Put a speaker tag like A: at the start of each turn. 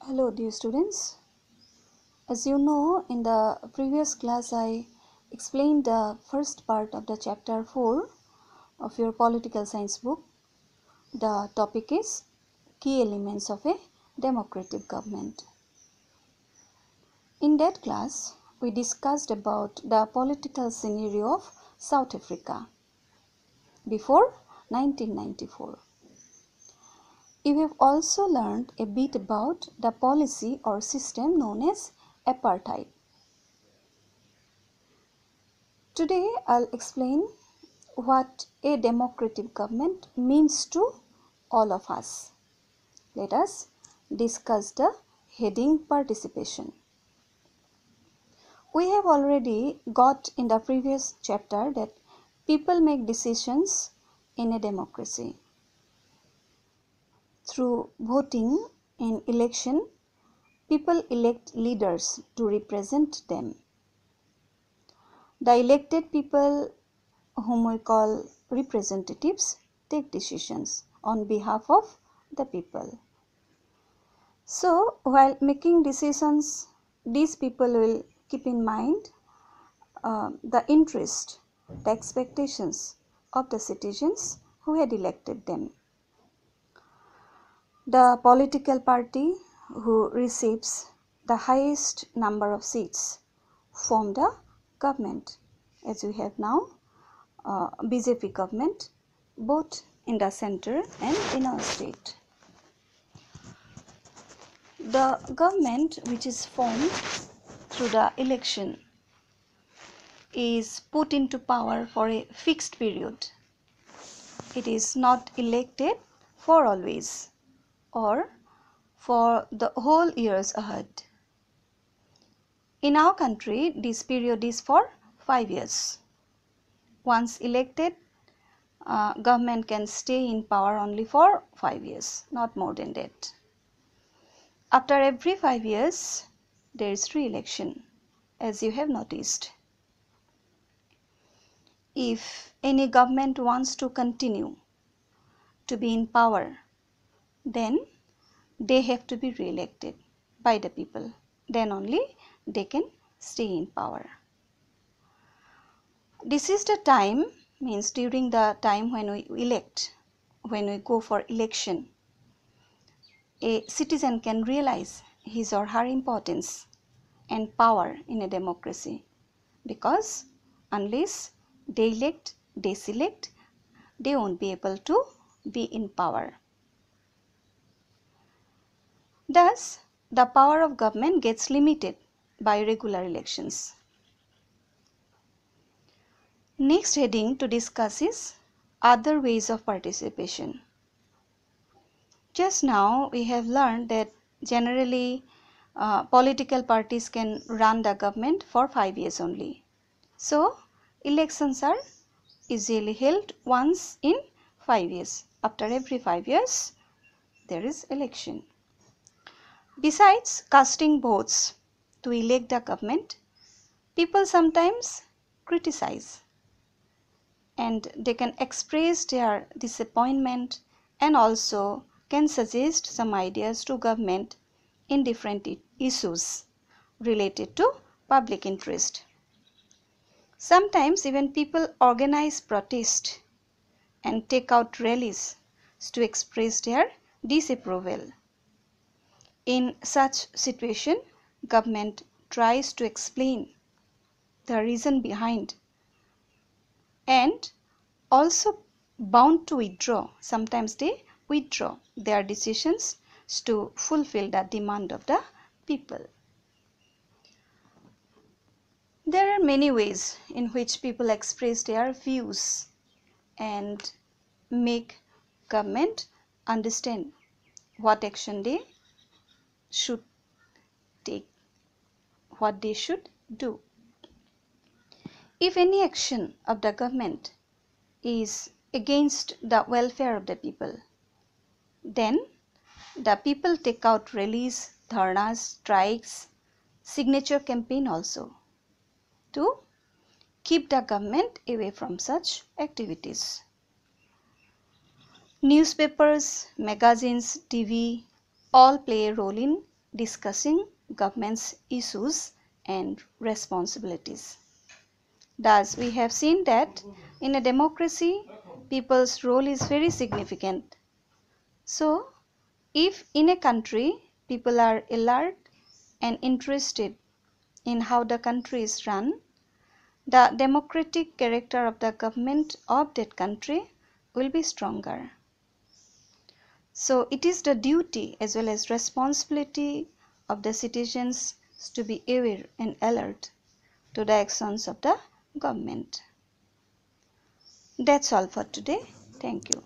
A: Hello dear students. As you know, in the previous class I explained the first part of the chapter 4 of your political science book. The topic is key elements of a democratic government. In that class we discussed about the political scenario of South Africa before 1994. You have also learned a bit about the policy or system known as apartheid. Today I'll explain what a democratic government means to all of us. Let us discuss the heading participation. We have already got in the previous chapter that people make decisions in a democracy. Through voting in election, people elect leaders to represent them. The elected people, whom we call representatives, take decisions on behalf of the people. So, while making decisions, these people will keep in mind the interest, the expectations of the citizens who had elected them. The political party who receives the highest number of seats form the government, as we have now BJP government, both in the center and in our state. The government which is formed through the election is put into power for a fixed period. It is not elected for always or for the whole years ahead. In our country, this period is for 5 years. Once elected, government can stay in power only for 5 years, not more than that. After every 5 years, there is re-election, as you have noticed. If any government wants to continue to be in power, then they have to be re-elected by the people. Then only they can stay in power. This is the time, means during the time when we elect, when we go for election, a citizen can realize his or her importance and power in a democracy, because unless they elect, they select, they won't be able to be in power. Thus, the power of government gets limited by regular elections. Next heading to discuss is other ways of participation. Just now we have learned that generally political parties can run the government for 5 years only. So, elections are usually held once in 5 years. After every 5 years, there is election. Besides casting votes to elect the government, people sometimes criticize and they can express their disappointment and also can suggest some ideas to government in different issues related to public interest. Sometimes even people organize protest and take out rallies to express their disapproval. In such situation, government tries to explain the reason behind and also bound to withdraw. Sometimes they withdraw their decisions to fulfill the demand of the people. There are many ways in which people express their views and make government understand what action they should take, what they should do. If any action of the government is against the welfare of the people, then the people take out rallies, dharnas, strikes, signature campaign also to keep the government away from such activities. Newspapers, magazines, TV all play a role in discussing government's issues and responsibilities. Thus, we have seen that in a democracy, people's role is very significant. So, if in a country people are alert and interested in how the country is run, the democratic character of the government of that country will be stronger. So, it is the duty as well as responsibility of the citizens to be aware and alert to the actions of the government. That's all for today. Thank you.